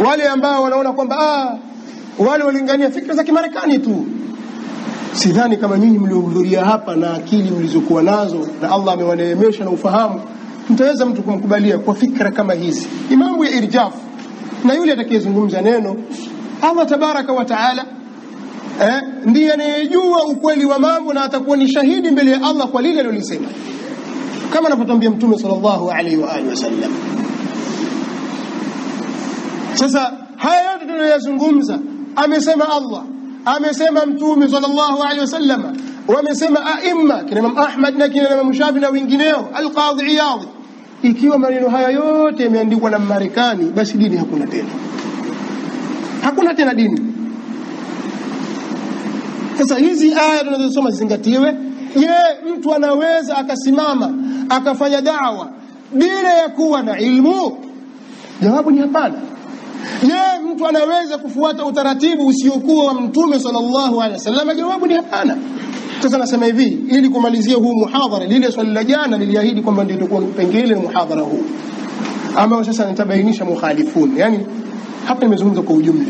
wale ambao wanaona kwamba wale walingania fikra za Kimarekani tu, sidhani kama nyinyi mliohudhuria hapa na akili mlizokuwa nazo na Allah amewaneemesha na ufahamu, mtaweza mtu kumkubalia kwa fikra kama hizi. Ni mambo ya irjaf, na yule atakayezungumza neno Allah tabaraka wa taala ndiye anayejua ukweli wa mambo, na atakuwa ni shahidi mbele ya Allah kwa lile alilolisema, kama anavyotambia Mtume sallallahu alaihi wa alihi wasallam. Sasa haya yote tunayozungumza amesema Allah, amesema Mtume sallallahu alaihi wasallam, wamesema aima kina Imam Ahmad na kina Imam Shafi na wengineo, Al-Qadhi Iyadh. Ikiwa maneno haya yote yameandikwa na Marekani, basi dini hakuna tena, hakuna tena dini. Sasa hizi aya tunazosoma zingatiwe. Je, mtu anaweza akasimama akafanya da'wa bila ya kuwa na ilmu? Jawabu ni hapana. Je, mtu anaweza kufuata utaratibu usiokuwa wa Mtume sallallahu alaihi wasallam? Jawabu ni hapana. Sasa nasema hivi ili kumalizia huu muhadhara, lile swali la jana niliahidi kwamba ndio itakuwa kipengele na muhadhara huu, ambao sasa nitabainisha mukhalifun. Yani hapa nimezungumza kwa ujumla.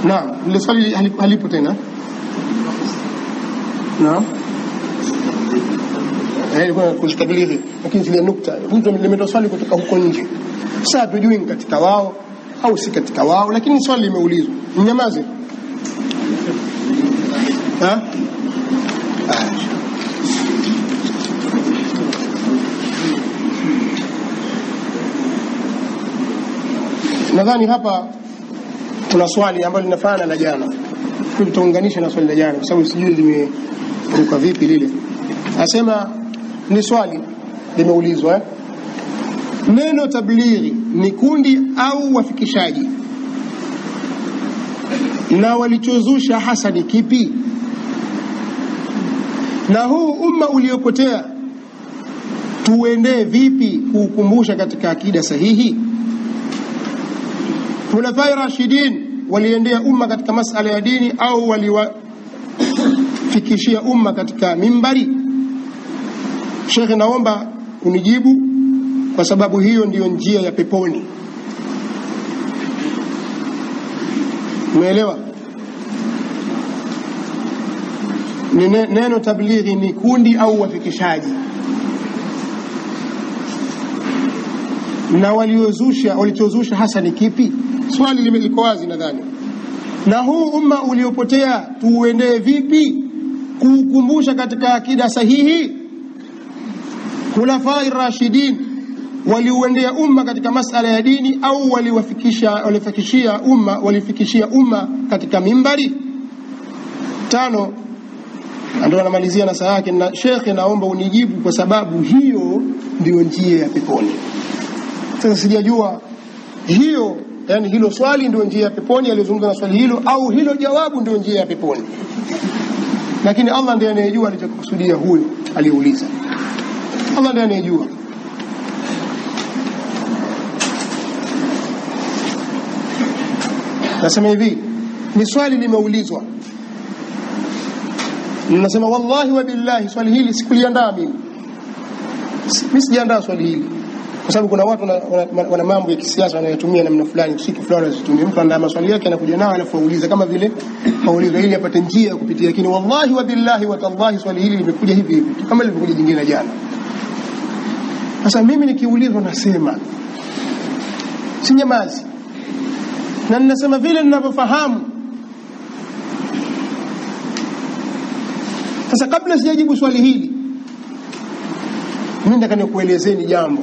Naam, ile swali halipo tena. Naam. Ilikuwa kushikabilihi, lakini zile nukta mtu limetoa swali kutoka huko nje. Sasa tujui katika wao au si katika wao, lakini swali limeulizwa. Mnyamaze. Nadhani hapa kuna swali ambalo linafanana na jana. Tutaunganisha na swali la jana kwa sababu sijui limeruka vipi lile. Nasema ni swali limeulizwa, neno tablighi ni kundi au wafikishaji, na walichozusha hasa ni kipi? Na huu umma uliopotea tuendee vipi kuukumbusha katika akida sahihi? Khulafai Rashidin waliendea umma katika masala ya dini au waliwafikishia umma katika mimbari? Sheikh, naomba unijibu, kwa sababu hiyo ndiyo njia ya peponi. Umeelewa? Neno tablighi ni kundi au wafikishaji, na walichozusha hasa ni kipi? Swali liko wazi nadhani. Na huu umma uliopotea tuuendee vipi kuukumbusha katika akida sahihi? Khulafai Rashidin waliuendea umma katika masala ya dini au walifikishia umma katika mimbari? 5. Ndio anamalizia na saa yake, na Sheikh, naomba unijibu kwa sababu hiyo ndio njia ya peponi. Sasa sijajua hiyo, yani hilo swali ndio njia ya peponi alizungumza na swali hilo, au hilo jawabu ndio njia ya peponi. Lakini Allah ndiye anayejua alichokusudia huyo aliuliza. Allah ndiye anayejua. Nasema hivi, ni swali limeulizwa. Ninasema wallahi wa billahi swali hili sikuliandaa mimi. Mimi sijaandaa swali hili. Kwa sababu kuna watu wana mambo ya kisiasa wanayotumia namna fulani, usiki fulani wanazitumia. Mtu anaandaa maswali yake anakuja nao alafu auliza kama vile auliza ili apate njia kupitia. Lakini wallahi wa billahi wa tallahi swali hili limekuja hivi hivi kama lilivyokuja jingine jana. Sasa mimi nikiulizwa nasema sinyamazi, na ninasema vile ninavyofahamu. Sasa kabla sijajibu swali hili, mimi nataka nikuelezeni jambo.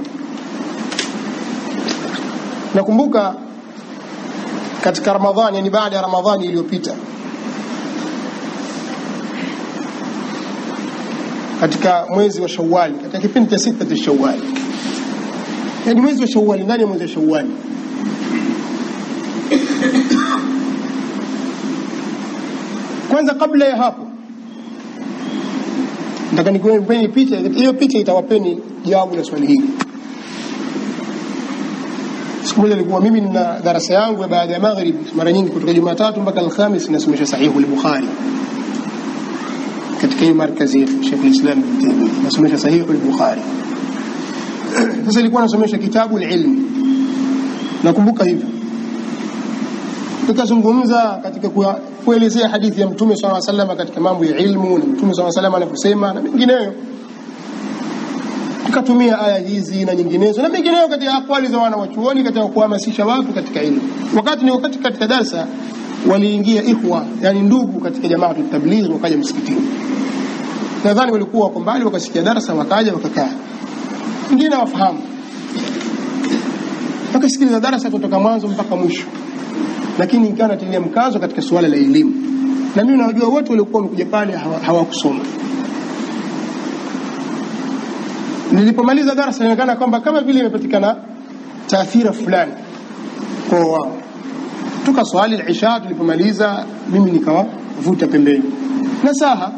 Nakumbuka katika Ramadhani, yani baada ya Ramadhani iliyopita, katika mwezi wa Shawwal, katika kipindi cha 6 Shawwal, yani mwezi wa Shawwal, ndani ya mwezi wa Shawwal, kwanza kabla ya hapo nataka nikuwapeni picha. Hiyo picha itawapeni jawabu la swali hili. Siku moja nilikuwa mimi na darasa yangu ya baada ya maghrib, mara nyingi kutoka Jumatatu mpaka Alhamisi nasomesha Sahihu al-Bukhari katika hii markazi yetu Sheikh al-Islam nasomesha Sahihu al-Bukhari. Sasa nilikuwa nasomesha kitabu al-ilm, nakumbuka hivyo, tukazungumza katika kuelezea hadithi ya Mtume sallallahu alaihi wasallam katika mambo ya ilmu, na Mtume sallallahu alaihi wasallam anaposema na mengineyo. Tukatumia aya hizi na nyinginezo na mengineyo katika akwali za wana wachuoni katika kuhamasisha watu katika ilmu. Wakati katika darasa waliingia ikhwa, yani ndugu katika jamaa tabligh, wakaja msikitini. Nadhani walikuwa wako mbali, wakasikia darasa, wakaja wakakaa. Wengine wafahamu, wakasikiliza darasa kutoka mwanzo mpaka mwisho, lakini ikana tilia mkazo katika suala la elimu. Na mimi najua wote walikuwa wamekuja pale hawakusoma. Nilipomaliza darasa inaonekana kwamba kama vile imepatikana taathira fulani kwa wao. Tukaswali al-isha, tulipomaliza mimi nikawavuta pembeni nasaha,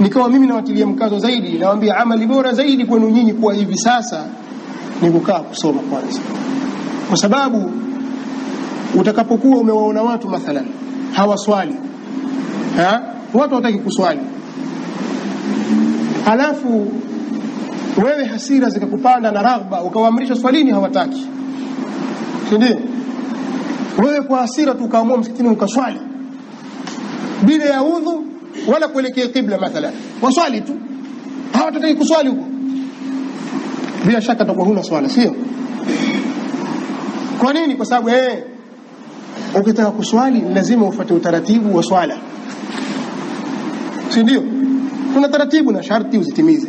nikawa mimi nawatilia mkazo zaidi, nawaambia amali bora zaidi kwenu nyinyi kwa hivi sasa ni kukaa kusoma kwanza. Kwa sababu utakapokuwa umewaona watu mathalan hawaswali, watu wataki kuswali, alafu wewe hasira zikakupanda na raghba ukawaamrisha swalini, hawataki, ndio wewe kwa hasira tukaamua msikitini ukaswali bila ya udhu wala kuelekea kibla mathalan, waswali tu, hawataki kuswali huko, bila shaka utakuwa huna swala, sio? Kwa nini? Kwa sababu ukitaka kuswali lazima ufuate utaratibu wa swala, si ndio? Kuna taratibu na sharti uzitimize.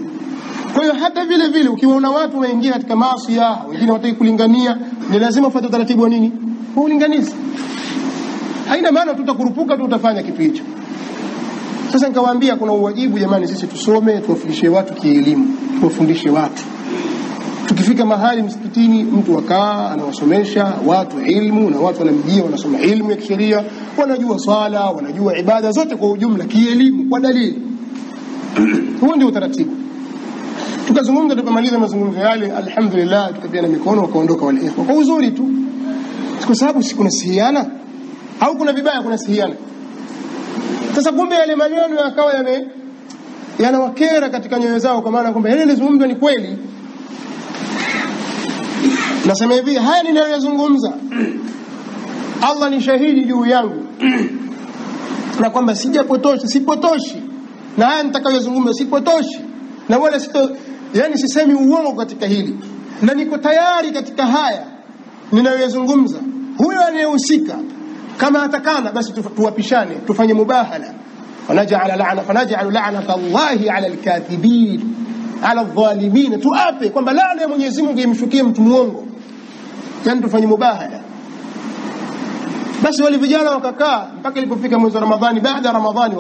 Kwa hiyo hata vile vile ukiwaona watu wanaingia katika maasi, wengine wataki kulingania, ni lazima ufuate utaratibu wa nini? Wa ulinganizi. Haina maana tutakurupuka tu utafanya kitu hicho. Sasa nikawaambia kuna uwajibu jamani, sisi tusome, tuwafundishe watu kielimu, tuwafundishe watu. Tukifika mahali msikitini mtu wakaa anawasomesha watu ilmu, na watu wanamjia wanasoma ilmu ya kisheria, wanajua swala, wanajua ibada zote kwa ujumla kielimu, kwa dalili. Huo ndio utaratibu. Tukazungumza, tukamaliza mazungumzo yale, alhamdulillah, tukapiana mikono, wakaondoka wale ikhwa kwa uzuri tu. Kwa sababu si kuna sihiana au kuna vibaya, kuna sihiana. Sasa kumbe yale maneno yakawa yanawakera katika nyoyo zao, kwa maana kwamba yale yanazungumzwa ni kweli. Nasema hivi, haya ninayozungumza Allah ni shahidi juu yangu na kwamba sipotoshi, na haya nitakayozungumza sipotoshi, na wala sisemi uongo katika hili, na niko tayari katika haya ninayozungumza. Huyo anayehusika kama atakana, basi tuwapishane, tufanye mubahala, fanaj'al la'nata Allahi 'ala al-kathibin 'ala adh-dhalimin, tuape kwamba laana ya Mwenyezi Mungu imshukie mtu muongo, yani tufanye mubahala. Basi wale vijana wakakaa mpaka ilipofika mwezi wa Ramadhani. Baada ya Ramadhani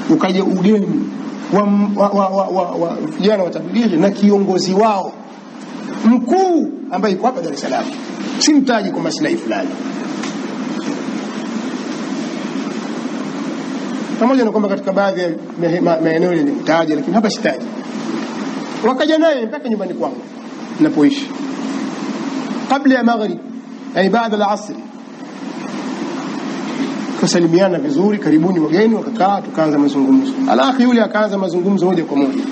ukaja ugeni wa vijana wa tablighi na kiongozi wao mkuu ambaye yuko hapa Dar es Salaam, simtaji kwa maslahi fulani, pamoja na kwamba katika baadhi ya maeneo nilimtaja, lakini hapa sitaji. Wakaja naye mpaka nyumbani kwangu ninapoishi kabla ya maghrib, yani baada ya asr. Tukasalimiana vizuri, karibuni wageni, wakakaa, tukaanza mazungumzo. Alafu yule akaanza mazungumzo moja kwa moja,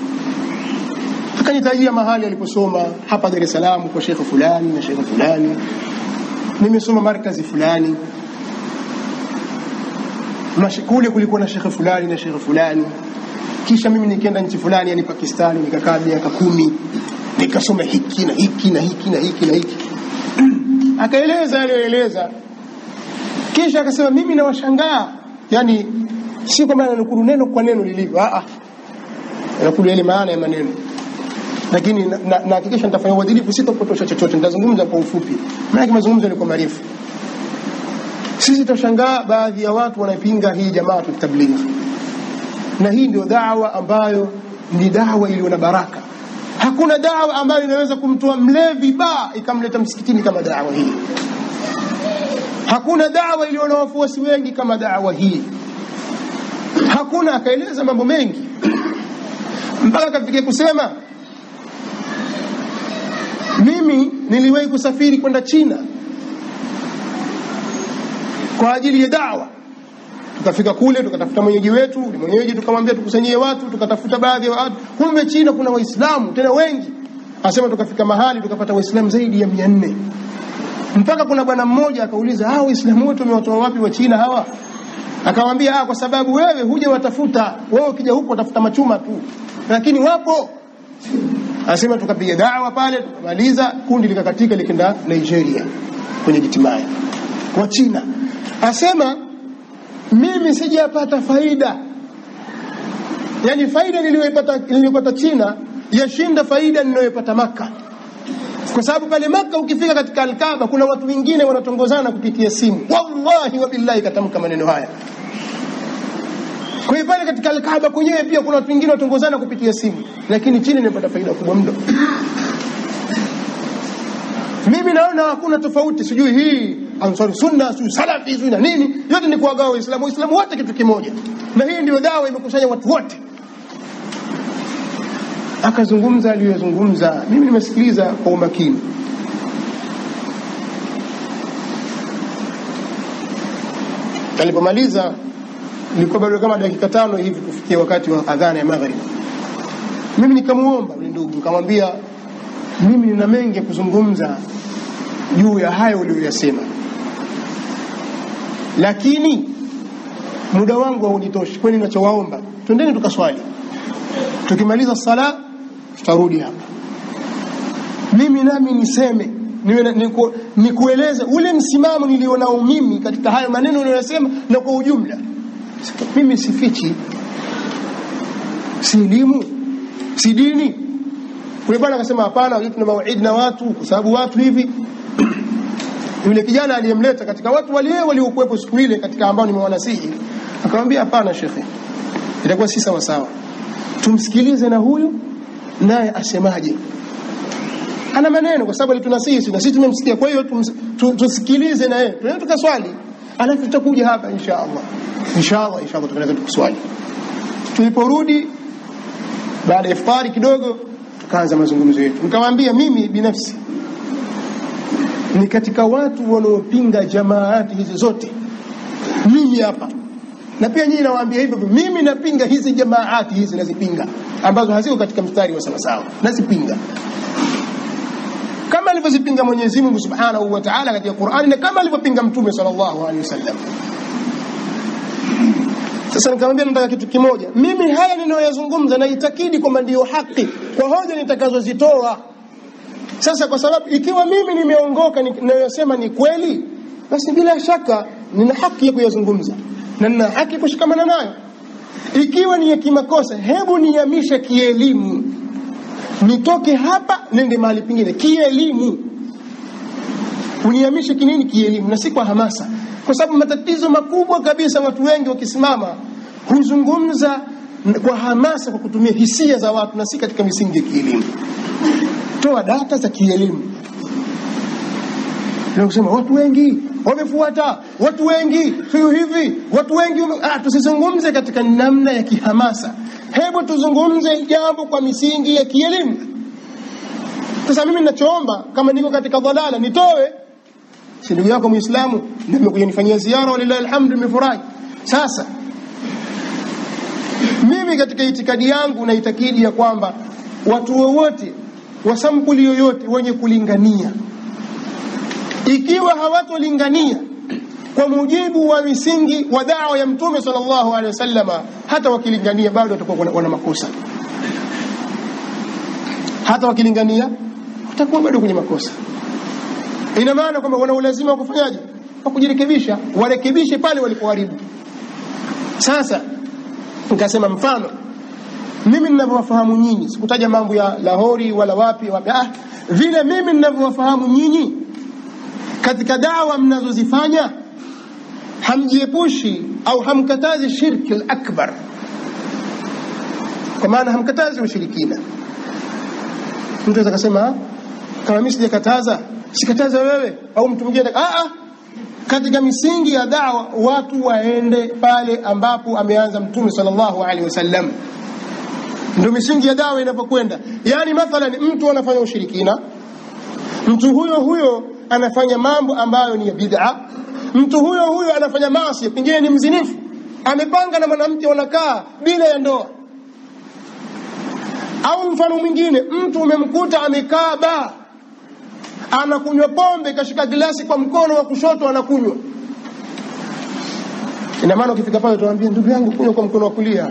akanitajia mahali aliposoma hapa Dar es Salaam kwa shekhe fulani na shekhe fulani, nimesoma markazi fulani, kule kulikuwa na shekhe fulani na shekhe fulani, kisha mimi nikaenda nchi fulani, yani Pakistani, nikakaa miaka 10 nikasoma hiki na hiki na hiki na hiki na hiki. Akaeleza aliyoeleza, kisha akasema mimi nawashangaa, yani si kwamba ananukuru neno kwa neno lilivyo, anakulu ile maana ya maneno, lakini na hakikisha nitafanya uadilifu, sitopotosha chochote, nitazungumza kwa ufupi, maana mazungumzo ni kwa marefu. Sisi tutashangaa baadhi ya watu wanapinga hii jamaa tablighi, na hii ndio da'wa ambayo ni da'wa iliyo na baraka. Hakuna da'wa ambayo inaweza kumtoa mlevi ikamleta msikitini kama da'wa hii. Hakuna da'wa iliyo na wafuasi wengi kama da'wa hii. Hakuna. Akaeleza mambo mengi mpaka kafikia kusema, mimi niliwahi kusafiri kwenda China kwa ajili ya da'wa. Tukafika kule, tukatafuta mwenyeji wetu, tukamwambia tukusanyie watu, tukatafuta baadhi ya watu. Kumbe China kuna Waislamu tena wengi, Asema tukafika mahali tukapata Waislamu zaidi ya 400. Mpaka kuna bwana mmoja akauliza, hao Waislamu wote wamewatoa wapi wa China hawa? Akamwambia, kwa sababu wewe huja watafuta, wewe ukija huko utafuta machuma tu, lakini wapo. Asema tukapiga da'wa pale, tukamaliza, kundi likakatika likenda Nigeria kwenye jitimai kwa China. Asema mimi sijapata faida, yani faida niliyopata China yashinda faida ninayopata Maka, kwa sababu pale Maka ukifika katika Al-Kaaba kuna watu wengine wanatongozana kupitia simu. Wallahi wa billahi katamka maneno haya. Kwa hiyo pale katika Al-Kaaba kwenyewe pia kuna watu wengine wanatongozana kupitia simu, lakini China inapata faida kubwa mno. Mimi naona hakuna tofauti, sijui hii Ansari Sunna, sijui Salafi, sijui na nini, yote ni kuwagawa Waislamu. Waislamu wote kitu kimoja, na hii ndio dawa imekusanya watu wote. Akazungumza aliyozungumza, mimi nimesikiliza kwa umakini. Alipomaliza nilikuwa bado kama dakika 5 hivi kufikia wakati wa adhana ya maghrib. Mimi nikamuomba yule ndugu, nikamwambia mimi nina mengi ya kuzungumza juu ya hayo uliyosema, lakini muda wangu haunitoshi. Kwani ninachowaomba, twendeni tukaswali, tukimaliza sala tutarudi hapa. Mimi nami niseme, nikueleze ule msimamo nilionao mimi katika hayo maneno niliyosema, na kwa ujumla mimi sifichi, si elimu, si dini. Kwa bwana akasema hapana, wewe tuna mauidi na watu, kwa sababu watu hivi. Yule kijana aliyemleta katika watu waliokuwepo siku ile katika ambao nimewanasihi, akamwambia hapana shekhe, itakuwa si sawa sawa, tumsikilize na huyu naye asemaje. Ana maneno kwa sababu alitunasihi na sisi tumemsikia, kwa hiyo tusikilize na yeye, twende tukaswali, alafu tutakuja hapa inshallah tutaweza kuswali. Tuliporudi baada ya iftari kidogo, tukaanza mazungumzo yetu. Nikamwambia mimi binafsi ni katika watu wanaopinga jamaati hizi zote, mimi hapa, na pia nyinyi nawaambia hivyo, mimi napinga hizi jamaati hizi, nazipinga, ambazo haziko katika mstari wa sawa, nazipinga kama alivyozipinga Mwenyezi Mungu Subhanahu wa Ta'ala katika Qur'ani, na kama alivyopinga Mtume sallallahu alaihi wasallam. Sasa nikamwambia nataka kitu kimoja, mimi haya ninayoyazungumza na itakidi kwamba ndio haki kwa hoja nitakazozitoa. Sasa kwa sababu ikiwa mimi nimeongoka ninayosema ni kweli, basi bila shaka nina haki ya kuyazungumza na nina haki kushikamana nayo. Ikiwa ni ya kimakosa, hebu nihamishe kielimu, nitoke hapa nende mahali pengine kielimu. Unihamishe kinini kielimu, na si kwa hamasa, kwa sababu matatizo makubwa kabisa watu wengi wakisimama huzungumza kwa hamasa, kwa kutumia hisia za watu na si katika misingi ya kielimu. Toa data za kielimu. Leo kusema watu wengi wamefuata, watu wengi sio hivi, watu wengi tusizungumze katika namna ya kihamasa. Hebu tuzungumze jambo kwa misingi ya kielimu. Sasa mimi ninachoomba, kama niko katika dhalala nitoe, si ndugu yako Muislamu nimekuja nifanyia ziara, walillahi alhamdu, nimefurahi. Sasa mimi katika itikadi yangu na itakidi ya kwamba watu wote wa sampuli yoyote wenye kulingania, ikiwa hawatolingania kwa mujibu wa misingi wa da'wa ya Mtume sallallahu alaihi wasallam, hata wakilingania bado watakuwa wana makosa. Hata wakilingania watakuwa bado kwenye makosa. Ina maana kwamba wana ulazima wa kufanyaje? Wa kujirekebisha, warekebishe pale walipoharibu. Sasa nikasema mfano, mimi ninavyowafahamu nyinyi, sikutaja mambo ya Lahori wala wapi, vile mimi ninavyowafahamu nyinyi katika dawa mnazozifanya, hamjiepushi au hamkatazi shirki al-akbar, kwa maana hamkatazi ushirikina. Mtu anaweza kusema kama mimi sijakataza, sikataza wewe au mtu mwingine. Katika misingi ya dawa watu waende pale ambapo ameanza Mtume sallallahu alaihi wasallam. Ndio misingi ya dawa inapokwenda. Yani mathalan mtu anafanya ushirikina, mtu huyo anafanya mambo ambayo ni ya bid'a, mtu huyo anafanya maasi, pengine ni mzinifu, amepanga na mwanamke wanakaa bila ya ndoa. Au mfano mwingine, mtu umemkuta amekaa baa, anakunywa pombe, kashika glasi kwa mkono wa kushoto anakunywa. Ina maana ukifika pale utawaambia ndugu yangu kunywa kwa mkono wa kulia.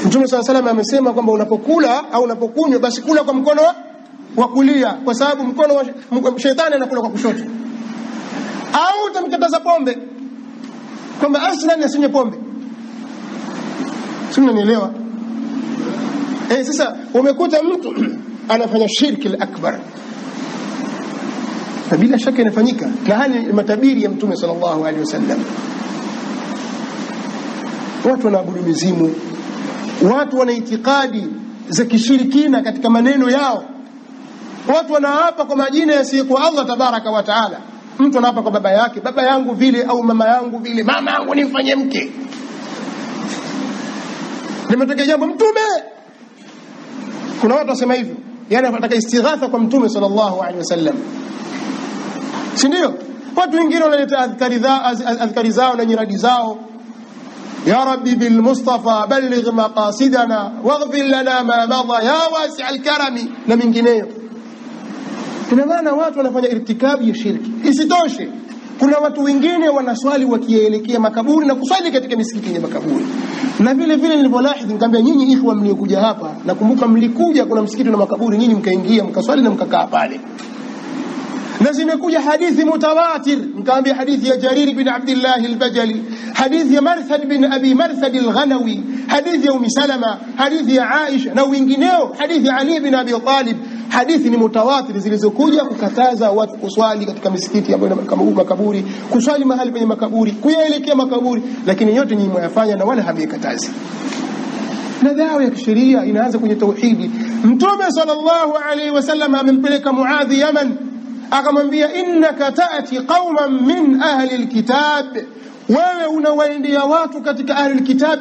Mtume SAW amesema kwamba unapokula au unapokunywa basi kula kwa mkono wa kulia, kwa sababu mkono wa shetani anakula kwa kushoto. Au utamkataza pombe kwamba aslan asinywe pombe. Sio, unanielewa? Sasa umekuta mtu anafanya shirki al-akbar, na bila shaka inafanyika, na hali matabiri ya Mtume sallallahu alaihi wasallam. Watu wanaabudu mizimu, watu wana itikadi za kishirikina katika maneno yao, watu wanaapa kwa majina yasiyokuwa Allah tabaraka wa taala. Mtu anaapa kwa baba yake, baba yangu vile, au mama yangu vile, mama yangu nimfanyie mke. Limetokea jambo Mtume, kuna watu wasema hivyo, yani wanataka istighatha kwa Mtume sallallahu alaihi wasallam, si ndio? Watu wengine wanaleta adhkari zao na nyiradi zao, ya rabbi bil mustafa balligh maqasidana waghfir lana ma madha ya wasi' al karami na mingineyo. Ina maana watu wanafanya irtikabi ya shirki. Isitoshe, kuna watu wengine wanaswali wakielekea makaburi na kuswali katika misikiti ya makaburi. Na vile vile nilivyolahidhi, nikamwambia nyinyi ikhwa mliokuja hapa, nakumbuka mlikuja kuna msikiti na makaburi, nyinyi mkaingia mkaswali na mkakaa pale. Na zimekuja hadithi mutawatir, nikamwambia hadithi ya Jarir bin Abdullah al-Bajali, hadithi ya Marthad bin Abi Marthad al-Ghanawi, hadithi ya Salama, hadithi ya Aisha na wengineo, hadithi ya Ali bin Abi Talib. Hadithi ni mutawatir zilizokuja kukataza watu kuswali katika misikiti ambayo ina makaburi, kuswali mahali penye makaburi, kuyaelekea makaburi, lakini yote nyinyi mwayafanya na wala hamikatazi. Na dawa ya kisheria inaanza kwenye tauhidi. Mtume sallallahu alaihi wasallam amempeleka Muadh Yaman, akamwambia innaka ta'ti qauman min ahli alkitab, wewe unawaendea watu katika ahli alkitab,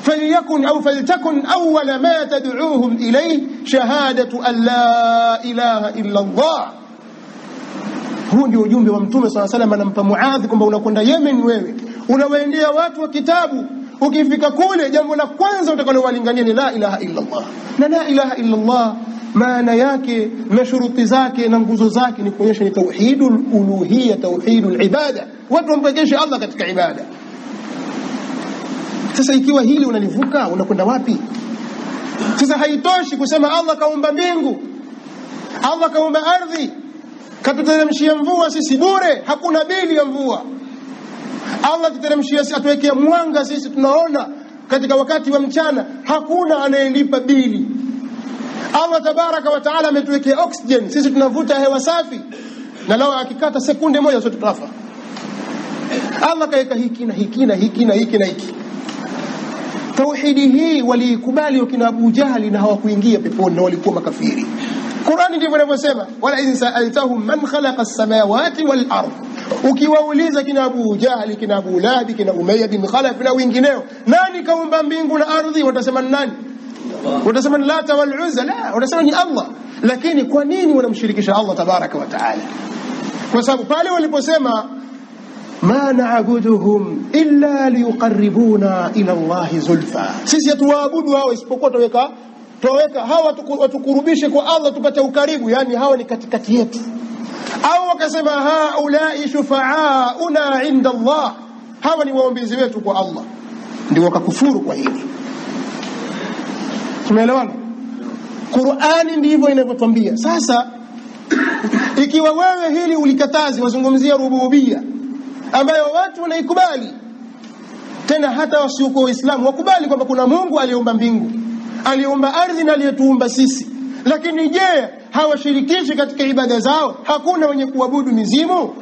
فليكن أو فلتكن أول ما تدعوهم إليه شهادة أن لا إله إلا الله. Huu ndio ujumbe wa Mtume صلى الله عليه وسلم anampa Muadh kwamba unakwenda Yemen, wewe unawaendea watu wa kitabu, ukifika kule jambo la kwanza utakalowalingania ni la ilaha illa Allah. Na la ilaha illa Allah maana yake na shuruti zake na nguzo zake ni kuonyesha ni tauhidul uluhiyya, tauhidul ibada, watu wampekeshe Allah katika ibada. Sasa ikiwa hili unalivuka, unakwenda wapi? Sasa haitoshi kusema Allah kaumba mbingu, Allah kaumba ardhi, katuteremshia mvua sisi bure, hakuna bili ya mvua. Allah tuteremshia sisi, atuwekea mwanga sisi tunaona katika wakati wa mchana, hakuna anayelipa bili. Allah tabaraka wa taala ametuwekea oxygen, sisi tunavuta hewa safi, na lao akikata sekunde moja sote tutafa. Allah kaeka hiki na hiki na hiki na hiki na hiki. Tauhidi hii walikubali wakina Abu Jahali na hawakuingia peponi na walikuwa makafiri. Qur'ani ndivyo inavyosema, wala in sa'altahum man khalaqa as-samawati wal ardh. Ukiwauliza kina Abu Jahali, kina Abu Lahab, kina Umayya bin Khalaf na wengineo, nani kaumba mbingu na ardhi? Watasema nani? Watasema Lata wal Uzza. La, watasema ni Allah. Lakini kwa nini wanamshirikisha Allah tabaraka wa taala? Kwa sababu pale waliposema ma na'buduhum illa liyuqarribuna ila Allahi zulfa, sisi hatuwaabudu hao isipokuwa tuweka hawa watukurubishe kwa Allah tupate ukaribu, yani hawa ni katikati yetu. Au wakasema haulai shufa'auna inda Allah, hawa ni waombezi wetu kwa Allah, ndio wakakufuru kwa hili. Tumeelewana? Qur'ani ndivyo inavyotuambia. Sasa ikiwa wewe hili ulikatazi, wazungumzia rububia ambayo watu wanaikubali, tena hata wasiokuwa Waislamu wakubali kwamba kuna Mungu aliyeumba mbingu, aliyeumba ardhi na aliyetuumba sisi, lakini je, hawashirikishi katika ibada zao? Hakuna wenye kuabudu mizimu?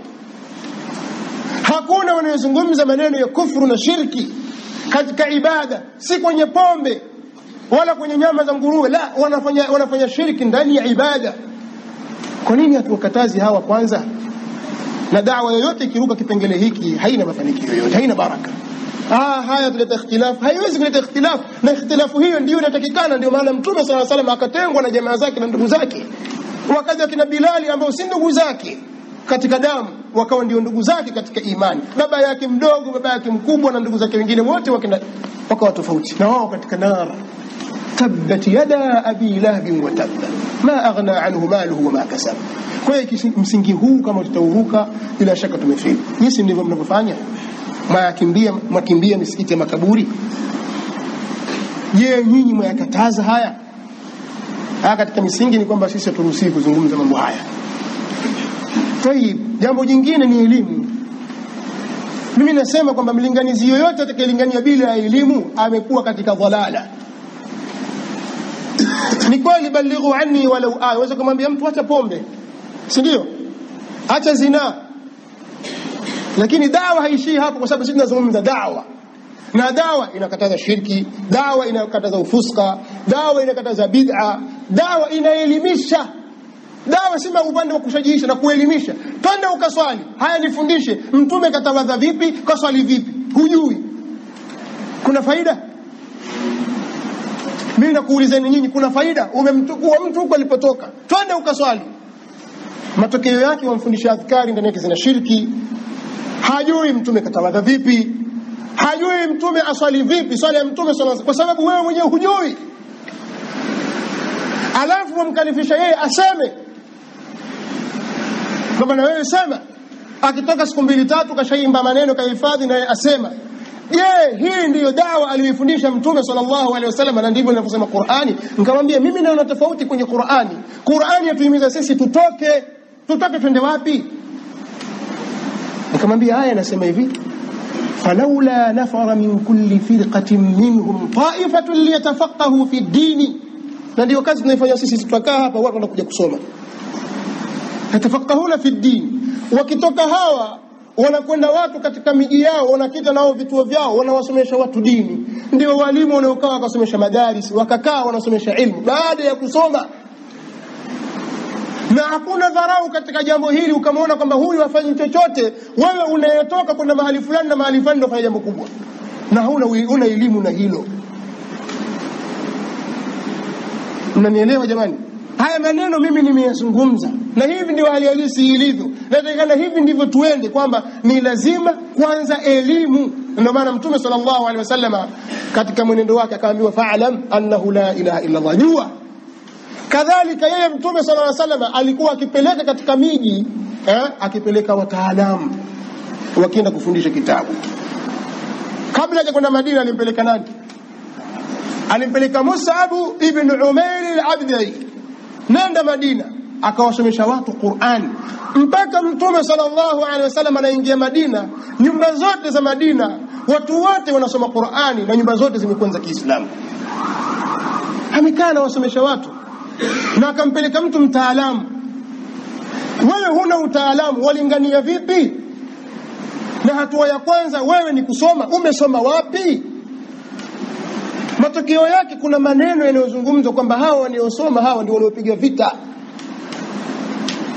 Hakuna wanaozungumza maneno ya kufuru na shirki katika ibada? Si kwenye pombe wala kwenye nyama za nguruwe, la, wanafanya shirki ndani ya ibada. Kwa nini hatuwakatazi hawa kwanza? Na da'wa yoyote ikiruka kipengele hiki haina mafanikio yoyote, haina baraka. Haya tuleta ikhtilaf, haiwezi kuleta ikhtilaf, na ikhtilafu hiyo ndio inatakikana. Ndio maana Mtume sallallahu alaihi wasallam akatengwa na jamaa zake na ndugu zake, wakaja kina Bilali ambao si ndugu zake katika damu, wakawa ndio ndugu zake katika imani. Baba yake mdogo, baba yake mkubwa na ndugu zake wengine wote wakawa tofauti, na wao katika nara. Tabbat yada abi lahab wa tabba ma aghna anhu maluhu wa ma kasab. Kwa hiyo msingi huu kama tutauruka, bila shaka tumefeli. Nyinyi ndivyo mnavyofanya, mwakimbia misikiti ya makaburi. Je, nyinyi mwayakataza haya? Katika misingi ni kwamba sisi haturuhusiwi kuzungumza mambo haya. Jambo jingine ni elimu. Mimi nasema kwamba mlinganizi yoyote atakayelingania bila ya elimu amekuwa katika dhalala. Ni kweli balighu anni walau aya, waweza kumwambia mtu acha pombe, si ndio? Acha zina. Lakini dawa haishii hapo, kwa sababu sisi tunazungumza dawa. Na dawa inakataza shirki, dawa inakataza ufuska, dawa inakataza bid'a, dawa inaelimisha. Dawa sima upande wa kushajihisha na kuelimisha. Twende ukaswali, haya nifundishe mtume katawadha vipi, kaswali vipi, hujui. Kuna faida? Mimi nakuulizeni nyinyi, kuna faida? Umemtukua mtu huko alipotoka, twende ukaswali. Matokeo yake wamfundisha adhkari ndani yake zina shirki. Hajui mtume katawadha vipi, hajui mtume aswali vipi, swali ya mtume sallallahu, kwa sababu wewe mwenyewe hujui. Alafu wamkalifisha yeye aseme. Baba na wewe sema. Akitoka siku 2-3 kashaimba maneno kahifadhi na asema. Je, hii ndiyo dawa aliyofundisha mtume sallallahu alaihi wasallam? Na ndivyo ninavyosema Qur'ani. Nikamwambia mimi naona tofauti kwenye Qur'ani. Qur'ani yatuhimiza sisi tutoke twende wapi? Nikamwambia aya inasema hivi: فلولا نفر من كل فرقة منهم طائفة ليتفقهوا في الدين. Na ndio kazi tunaifanya sisi, tutakaa hapa watu wanakuja kusoma, yatafaqahuna fi din. Wakitoka hawa wanakwenda watu katika miji yao, wanakita nao vituo vyao, wanawasomesha watu dini. Ndio walimu wanaokaa wakasomesha madaris, wakakaa wanasomesha ilmu baada ya kusoma. Na hakuna dharau katika jambo hili ukamwona kwamba huyu hafanyi chochote. Wewe unayetoka kwenda mahali fulani na mahali fulani unafanya jambo kubwa, na huna elimu na hilo. Mnanielewa jamani? Haya maneno mimi nimeyazungumza, na hivi ndio hali halisi ilivyo. Na hivi ndivyo tuende, kwamba ni lazima kwanza elimu. Ndio maana Mtume sallallahu alaihi wasallam katika mwenendo wake akaambiwa fa'lam annahu la ilaha illa Allah. Jua kadhalika yeye Mtume sallallahu alaihi wasallam alikuwa akipeleka katika miji, akipeleka wataalamu wakienda kufundisha kitabu. Kabla ya kwenda Madina alimpeleka nani? Alimpeleka Mus'ab ibn Umair al-Abdi. Nenda Madina akawasomesha watu Qur'an, mpaka Mtume sallallahu alaihi wasallam anaingia Madina, nyumba zote za Madina watu wote wanasoma Qur'ani, na nyumba zote zimekuwa za Kiislamu. Amekaa na wasomesha watu, na akampeleka mtu mtaalamu. Wewe huna utaalamu, walingania vipi? Na hatua ya kwanza wewe ni kusoma. Umesoma wapi? Matokeo yake kuna maneno yanayozungumzwa kwamba hawa waliosoma hawa ndio waliopiga vita,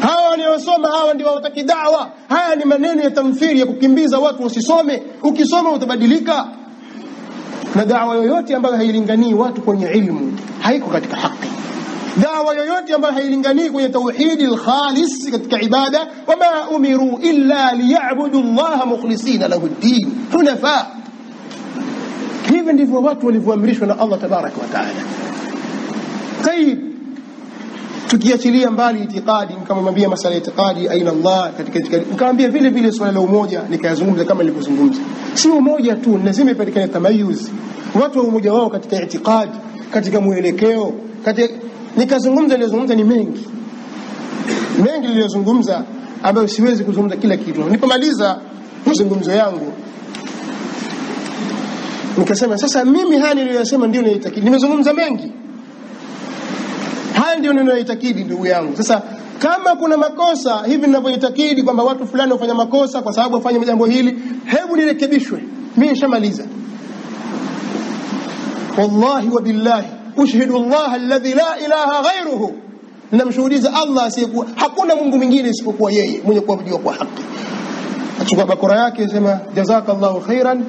hawa waliosoma hawa ndio wataki da'wa. Haya ni maneno ya tamthili ya kukimbiza watu wasisome. Ukisoma utabadilika. Na da'wa yoyote ambayo hailinganii watu kwenye ilmu haiko katika haki. Da'wa yoyote ambayo hailinganii kwenye tauhidi al-khalis katika ibada, wama umiru illa liya'budu Allah mukhlisina lahu ad-din hunafa. Hivi ndivyo watu walivyoamrishwa na Allah tabaraka wa taala. Tayib, tukiachilia mbali itikadi, nikamwambia masala ya itikadi aina Allah katika itikadi, nikamwambia vile vile swala la umoja nikayazungumza kama nilivyozungumza. Si umoja tu, lazima ipatikane tamayuz, watu wa umoja wao katika itikadi, katika mwelekeo, nikazungumza ni mengi niliyozungumza ambayo siwezi kuzungumza kila kitu. Nilipomaliza mazungumzo yangu nikasema sasa mimi haya niliyosema ndio ninaitakidi. Nimezungumza mengi, haya ndio ninaitakidi ndugu yangu. Sasa kama kuna makosa hivi ninavyoitakidi kwamba watu fulani wafanya makosa kwa sababu wafanya jambo hili, hebu nirekebishwe. Mimi nishamaliza. Wallahi wa billahi ushhidu Allah alladhi la ilaha ghayruhu, namshuhudia Allah asiyekuwa, hakuna Mungu mwingine isipokuwa yeye mwenye kuabudiwa kwa haki. Achukua bakora yake sema jazakallahu khairan,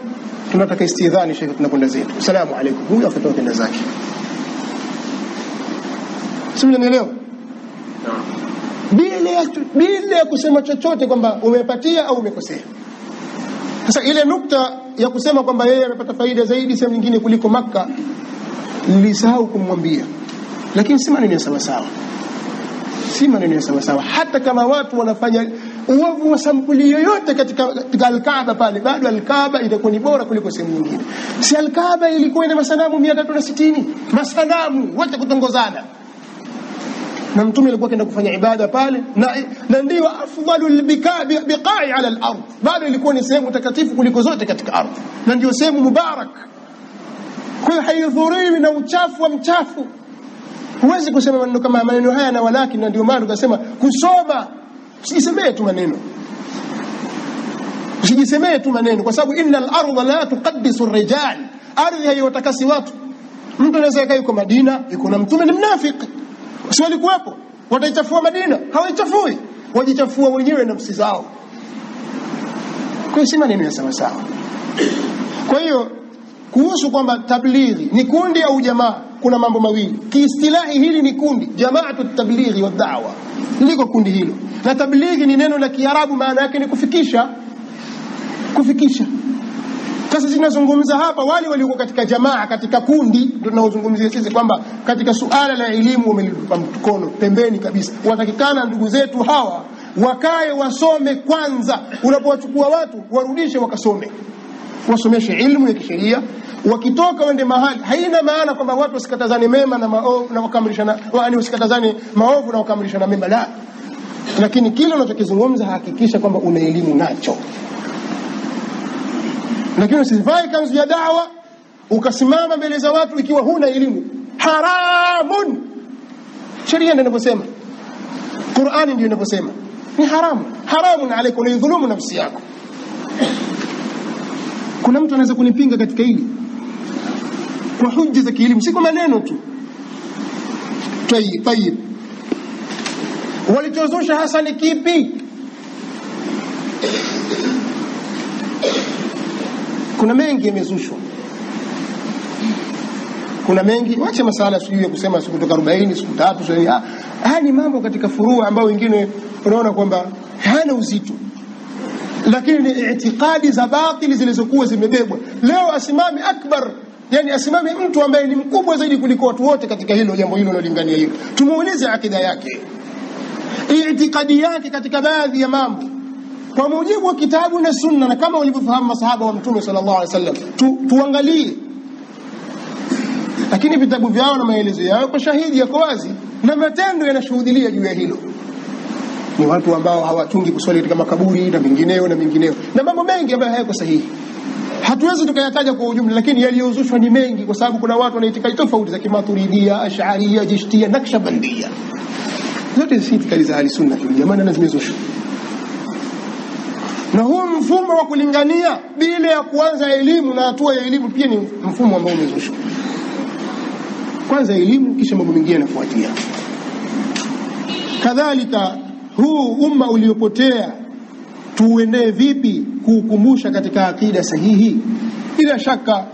tunataka istidhani shekhi, tunakwenda zetu. Asalamu alaykum. Huyu afatoka kwenda zake. Simenielewa? Naam. bila kusema chochote kwamba umepatia au umekosea. Sasa ile nukta ya kusema kwamba yeye amepata faida zaidi sehemu nyingine kuliko Makka, nilisahau kumwambia, lakini si maneno ya sawa sawa, si maneno ya sawa sawa. Hata kama watu wanafanya uovu wa sampuli yoyote katika Al-Kaaba pale, bado Al-Kaaba itakuwa ni bora kuliko sehemu nyingine. Si Al-Kaaba ilikuwa ina masanamu 360, masanamu wote kutongozana, na mtume alikuwa akaenda kufanya ibada pale, na ndio afdalul biqa'i ala al-ard, bado ilikuwa ni sehemu takatifu kuliko zote katika ardhi, na ndio sehemu mubarak. Kwa hiyo haidhuriwi na uchafu wa mchafu. Huwezi kusema maneno kama maneno haya, na walaki, na ndio maana tukasema kusoma, usijisemee tu maneno, usijisemee tu maneno, kwa sababu innal ardha la tuqaddisu ar-rijal, ardhi haiwatakasi watu. Mtu anaweza kaa yuko Madina, yuko na mtume, ni mnafiki, si walikuwepo, wataichafua Madina? Hawaichafui, wajichafua wenyewe nafsi zao. Kwa hiyo si maneno ya sawa sawa. Kwa hiyo kuhusu kwamba tablighi ni kundi au jamaa, kuna mambo mawili. Kiistilahi hili ni kundi, jamaatu tablighi wa da'wa, liko kundi hilo. Na tablighi ni neno la Kiarabu, maana yake ni kufikisha. Sasa tunazungumza hapa wale walio katika jamaa, katika kundi, ndio tunaozungumzia sisi kwamba katika suala la elimu wamelipa mkono pembeni kabisa. Watakikana ndugu zetu hawa wakae wasome kwanza. Unapowachukua watu, warudishe wakasome, wasomeshe ilmu ya kisheria, wakitoka wende mahali. Haina maana kwamba watu wasikatazane mema na maovu na wakamilishana, yaani wasikatazane maovu na wakamilishana mema, la. Lakini kile unachokizungumza hakikisha kwamba una elimu nacho. Lakini usivae kanzu ya da'wa ukasimama mbele za watu ikiwa huna elimu. Haramun. Sheria ndio inavyosema, Qur'ani ndio inavyosema, ni haramu. Haramun alayka, unadhulumu nafsi yako. Kuna mtu anaweza kunipinga katika hili kwa hujja za kielimu, si kwa maneno tu. Tayib. Walichozusha hasa ni kipi? Kuna mengi yamezushwa, kuna mengi. Wacha masala sijui ya kusema siku kutoka 40 siku 3 sio. Haya ni mambo katika furua ambao wengine unaona kwamba hana uzito, lakini ni itikadi za batili zilizokuwa zimebebwa. Leo asimame akbar, yani asimame mtu ambaye ni mkubwa zaidi kuliko watu wote katika hilo jambo hilo linalingania hilo, tumuulize akida yake, itikadi yake katika baadhi ya mambo kwa mujibu wa kitabu na sunna, na kama walivyofahamu masahaba wa mtume sallallahu alaihi wasallam, tuangalie. Lakini vitabu vyao na maelezo yao kwa shahidi yako wazi, na matendo yanashuhudia juu ya hilo. Ni watu ambao hawatungi kuswali katika makaburi na mingineo na mambo mengi ambayo hayako sahihi. Hatuwezi tukayataja kwa ujumla, lakini yaliyozushwa ni mengi, kwa sababu kuna watu wana itikadi tofauti za Kimaturidiyya, Ash'ariyya, Jishtiya, Naqshbandiyya. Zote si itikadi za Ahlusunna wal Jamaa na zimezushwa. Na huo mfumo wa kulingania bila ya kuanza elimu na hatua ya elimu pia ni mfumo ambao umezushwa. Kwanza elimu, kisha mambo mengine yanafuatia. Kadhalika huu umma uliopotea tuuendee vipi kuukumbusha katika akida sahihi? Bila shaka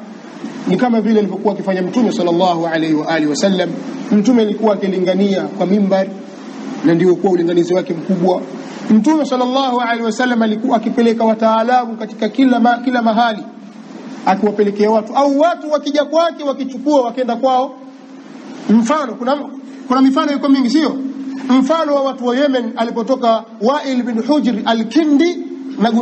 ni kama vile alivyokuwa akifanya Mtume sallallahu alaihi wa alihi wasallam. Mtume alikuwa akilingania kwa mimbar, na ndio kwa ulinganizi wake mkubwa. Mtume sallallahu alaihi wasallam alikuwa akipeleka wataalamu katika kila mahali, akiwapelekea watu, au watu wakija kwake wakichukua wakaenda kwao. Mfano kuna mifano iko mingi, sio? Mfano wa watu wa Yemen alipotoka Wa'il bin Hujr al-Kindi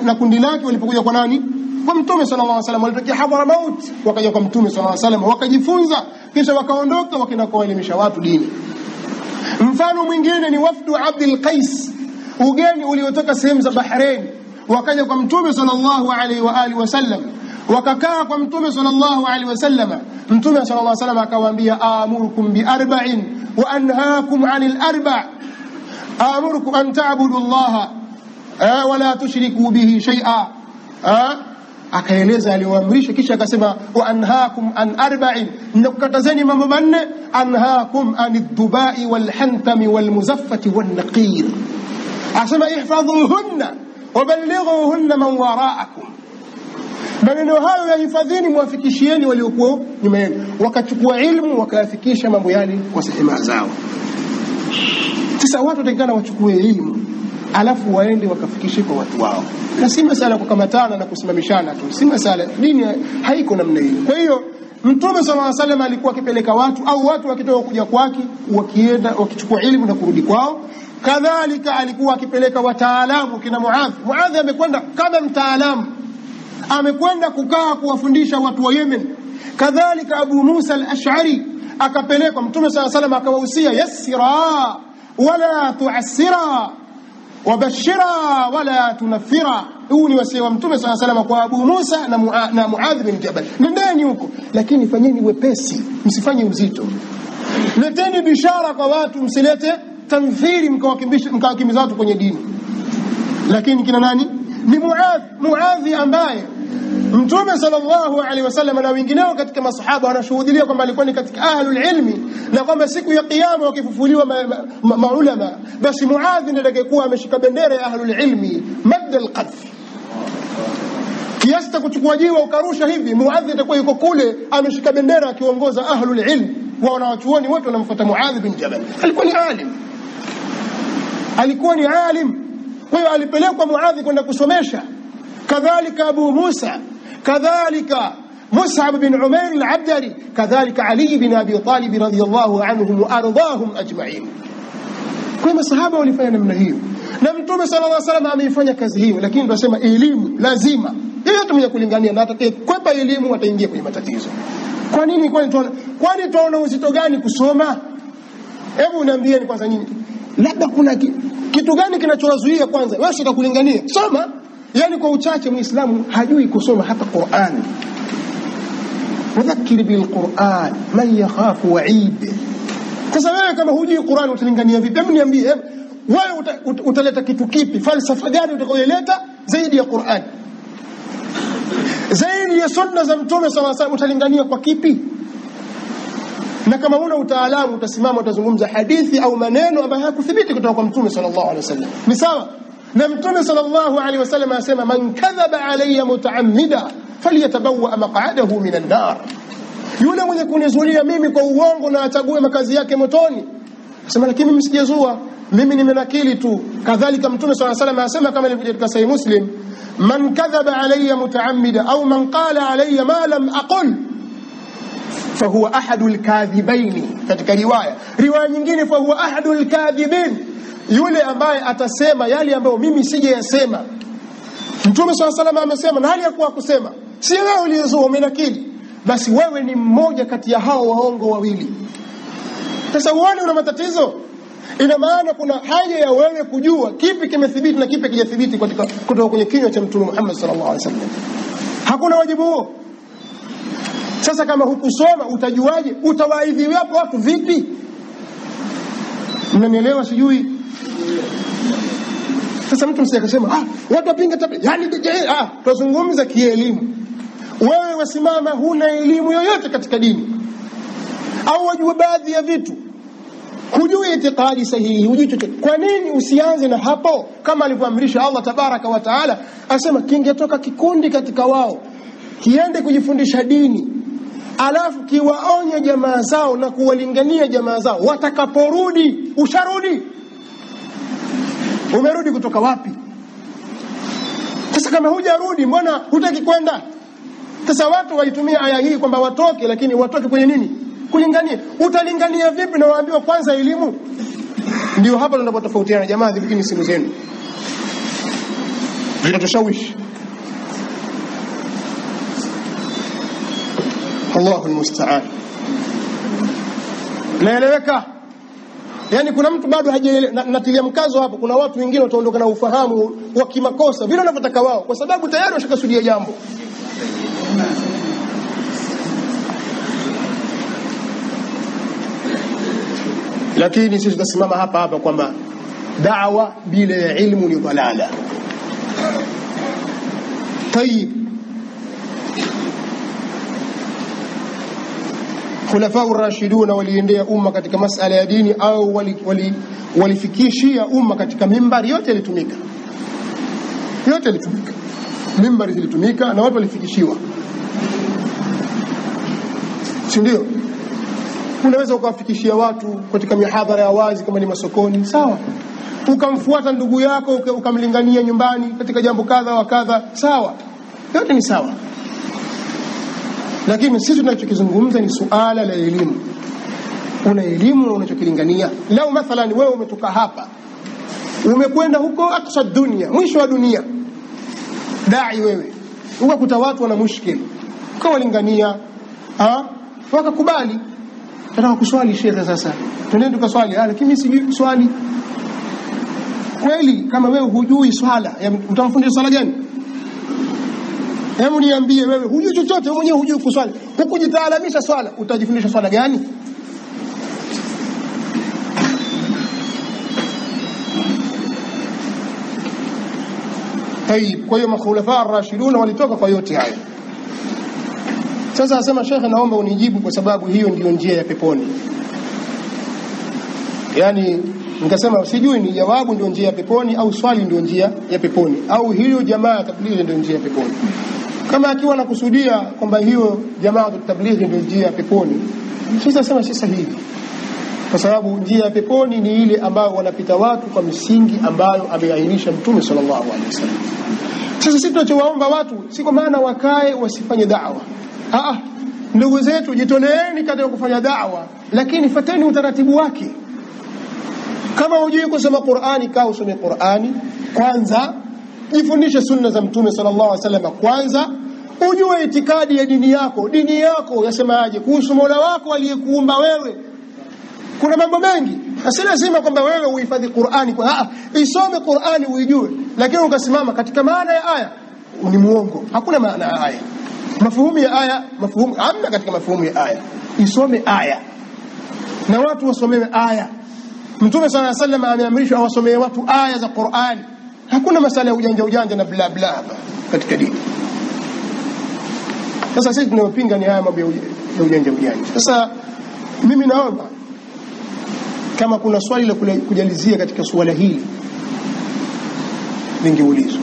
na kundi lake walipokuja kwa nani? Kwa Mtume sallallahu alaihi wasallam. Walitokea Hadramaut wakaja kwa Mtume sallallahu alaihi wasallam, wakajifunza, kisha wakaondoka wakaenda kuwaelimisha watu dini. Mfano mwingine ni wafdu Abdul Qais, ugeni uliotoka sehemu za Bahrain, wakaja kwa Mtume sallallahu alaihi wa alihi wasallam, wakakaa kwa Mtume sallallahu alaihi wasallam. Mtume sallallahu alaihi wasallam akawaambia, amurukum bi arba'in wa anhaakum 'anil arba'. Amurukum an ta'budu Allah wa la tushriku bihi shay'a. Akaeleza aliyoamrisha, kisha akasema wa anhaakum an arba'in, nakukatazeni mambo manne. Anhaakum anid-dubai wal hantami wal muzaffati wan naqir. Asema ihfadhuhunna wa ballighuhunna man wara'akum. Maneno hayo yahifadhini, muwafikishieni waliokuwa nyuma yenu. Wakachukua ilmu wakayafikisha mambo yale kwa sehema zao. Sasa watu watakana wachukue elimu alafu waende wakafikishe kwa watu wao, na si masala kukamatana na kusimamishana tu, si masala. Dini haiko namna hiyo. Kwa hiyo Mtume sallallahu alaihi wasallam alikuwa akipeleka watu au watu wakitoka kuja kwake wakienda wakichukua elimu na kurudi kwao. Kadhalika alikuwa akipeleka wataalamu kina Muadh. Muadh amekwenda kama mtaalamu, amekwenda kukaa kuwafundisha watu wa Yemen. Kadhalika Abu Musa al-Ash'ari akapelekwa, Mtume sallallahu alaihi wasallam akawahusia, yassira wala tu'assira wabashira wala tunafira. Huu ni wasia wa Mtume sallallahu alaihi wasallam kwa Abu Musa na Muadh bin Jabal. Nendeni huko, lakini fanyeni wepesi, msifanye uzito. Leteni bishara kwa watu, msilete tanfiri mkawakimbiza watu kwenye dini. Lakini kina nani? Ni Muadh ambaye Mtume sallallahu alaihi wasallam na wengineo katika masahaba wanashuhudia kwamba alikuwa ni katika ahlul ilmi, na kwamba siku ya kiyama wakifufuliwa maulama, basi Muadh ndiye atakayekuwa ameshika bendera ya ahlul ilmi mad alqadh. Kiasi cha kuchukua jiwe ukarusha hivi, Muadh atakuwa yuko kule ameshika bendera akiongoza ahlul ilmi, wa wanawachuoni wote wanamfuata Muadh bin Jabal. Alikuwa ni alim. Kwa hiyo alipelekwa Muadh kwenda kusomesha. Kadhalika Abu Musa, kadhalika Mus'ab bin Umair al-Abdari, kadhalika Ali bin Abi Talib radhiyallahu anhum wa ardahum ajma'in. Kwa masahaba walifanya namna hiyo, na Mtume sallallahu alaihi wasallam ameifanya kazi hiyo. Lakini tunasema elimu lazima, yeyote mwenye kulingania na atakayekwepa elimu ataingia kwenye matatizo. Kwa nini? Kwani tunaona uzito gani kusoma? Hebu niambieni kwanza, nini labda kuna kitu gani kinachowazuia? Kwanza wewe unataka kulingania, soma. Yani kwa uchache Muislamu hajui kusoma hata Qur'an. Wadhakir bil Qur'an man yakhafu wa'id. Sasa wewe kama hujui Qur'an utalingania vipi? Hebu niambie, wewe utaleta kitu kipi? Falsafa gani utakayoleta zaidi ya Qur'an, zaidi ya sunna za Mtume sallallahu alaihi wasallam? Utalingania kwa kipi? Na kama una utaalamu utasimama utazungumza hadithi au maneno ambayo hayakuthibiti kutoka kwa Mtume sallallahu alaihi wasallam, ni sawa. Na Mtume sallallahu alaihi wasallam asema, man kadhaba alayya mutaammida falyatabawa maq'adahu minan nar. Yule mwenye kunizulia mimi kwa uongo na achague makazi yake motoni. Asema, lakini mimi sijazua, mimi nimenakili tu. Kadhalika Mtume sallallahu alaihi wasallam asema kama ilivyo katika Sahih Muslim, man kadhaba alayya mutaammida au man qala alayya ma lam aqul fahuwa ahadul kadhibaini. Katika riwaya nyingine, fahuwa ahadul kadhibin, yule ambaye atasema yale ambayo mimi sijayasema. Mtume sallallahu alaihi wasallam amesema na hali ya kuwa kusema, si wewe uliyezua umenakili, basi wewe ni mmoja kati ya hao waongo wawili. Sasa uone una matatizo. Ina maana kuna haja ya wewe kujua kipi kimethibiti na kipi hakijathibiti kutoka kwenye kinywa cha Mtume Muhammad sallallahu alaihi wasallam. Hakuna wajibu huo. Sasa kama hukusoma utajuaje? Utawaidhi wapo watu vipi? Mnanielewa sijui? Sasa mtu msije akasema watu wapinga tabia, yani tuzungumza kielimu. Wewe wasimama huna elimu yoyote katika dini, au wajua baadhi ya vitu, hujui itikadi sahihi, hujui chochote. Kwa nini usianze na hapo? Kama alivyoamrisha Allah tabaraka wa taala, asema kingetoka kikundi katika wao kiende kujifundisha dini, alafu kiwaonye jamaa zao na kuwalingania jamaa zao, watakaporudi usharudi. Umerudi kutoka wapi? Sasa kama hujarudi, mbona hutaki kwenda? Sasa watu waitumia aya hii kwamba watoke, lakini watoke kwenye nini? Kulingania. Utalingania vipi na waambiwa kwanza elimu? Ndio hapa tunapotofautiana. Jamaa, dhibitini simu zenu, vinatushawishi. Allahu musta'an. Naeleweka? Yani kuna mtu bado hajaelewa. Natilia mkazo hapo, kuna watu wengine wataondoka na ufahamu wa kimakosa vile wanavyotaka wao, kwa sababu tayari washakasudia jambo. Lakini sisi tunasimama hapa kwamba da'wa bila ya ilmu ni dhalala. Tayib, khulafa ar-rashiduna waliendea umma katika masala ya dini, au walifikishia umma katika mimbari. Yote yalitumika, mimbari zilitumika na watu walifikishiwa, si ndio? Unaweza ukawafikishia watu katika mihadhara ya wazi kama ni masokoni, sawa. Ukamfuata ndugu yako ukamlingania nyumbani katika jambo kadha wa kadha, sawa. Yote ni sawa. Lakini sisi tunachokizungumza ni suala la elimu. Una elimu na unachokilingania. Leo mathalan wewe umetoka hapa, umekwenda huko aqsa dunia, mwisho wa dunia, dai wewe, ukakuta watu wana mushkil, ukawalingania, wakakubali. Nataka kuswali shekhe, sasa twende tukaswali. Lakini mimi sijui kuswali. Kweli kama wewe hujui swala, utamfundisha swala gani? Hebu niambie, wewe hujui chochote, wewe mwenyewe hujui kuswali, hukujitaalamisha swala, utajifundisha swala gani? Kwa hiyo makhulafa ar-rashidun walitoka kwa yote hayo. Sasa asema shekhe, naomba unijibu kwa sababu hiyo ndiyo njia ya peponi. Yani nikasema sijui ni jawabu ndio njia ya peponi au swali ndio njia ya peponi au hiyo jamaa tablighi ndio njia ya peponi. Kama akiwa anakusudia kwamba hiyo jamaa tablighi ndio njia ya peponi, sasa sema si sahihi. Kwa sababu njia ya peponi ni ile ambayo wanapita watu kwa misingi ambayo ameainisha Mtume sallallahu alaihi wasallam. Sasa sisi tunachowaomba watu si kwa maana wakae wasifanye da'wa. Ndugu zetu, jitoleeni katika kufanya da'wa, lakini fateni utaratibu wake. Kama hujui kusoma Qur'ani, kaa usome Qur'ani kwanza, jifundishe sunna za Mtume sallallahu alaihi wasallam kwanza, ujue itikadi ya dini yako. Dini yako yasemaje kuhusu Mola wako aliyekuumba wewe? Kuna mambo mengi. Si lazima kwamba wewe uhifadhi Qur'ani kwa isome Qur'ani uijue, lakini ukasimama katika maana ya aya, ni muongo. Hakuna maana ya aya. Mafuhumu ya aya, hamna katika mafuhumu ya aya. Isome aya. Na watu wasomewe aya. Mtume sallallahu alaihi wasallam ameamrishwa awasomee watu aya za Qur'ani. Hakuna masala ya ujanja na bla bla hapa katika dini. Sasa sisi tunayopinga ni haya mambo ya ujanja. Sasa mimi naomba kama kuna swali la kujalizia katika suala hili lingeulizwa.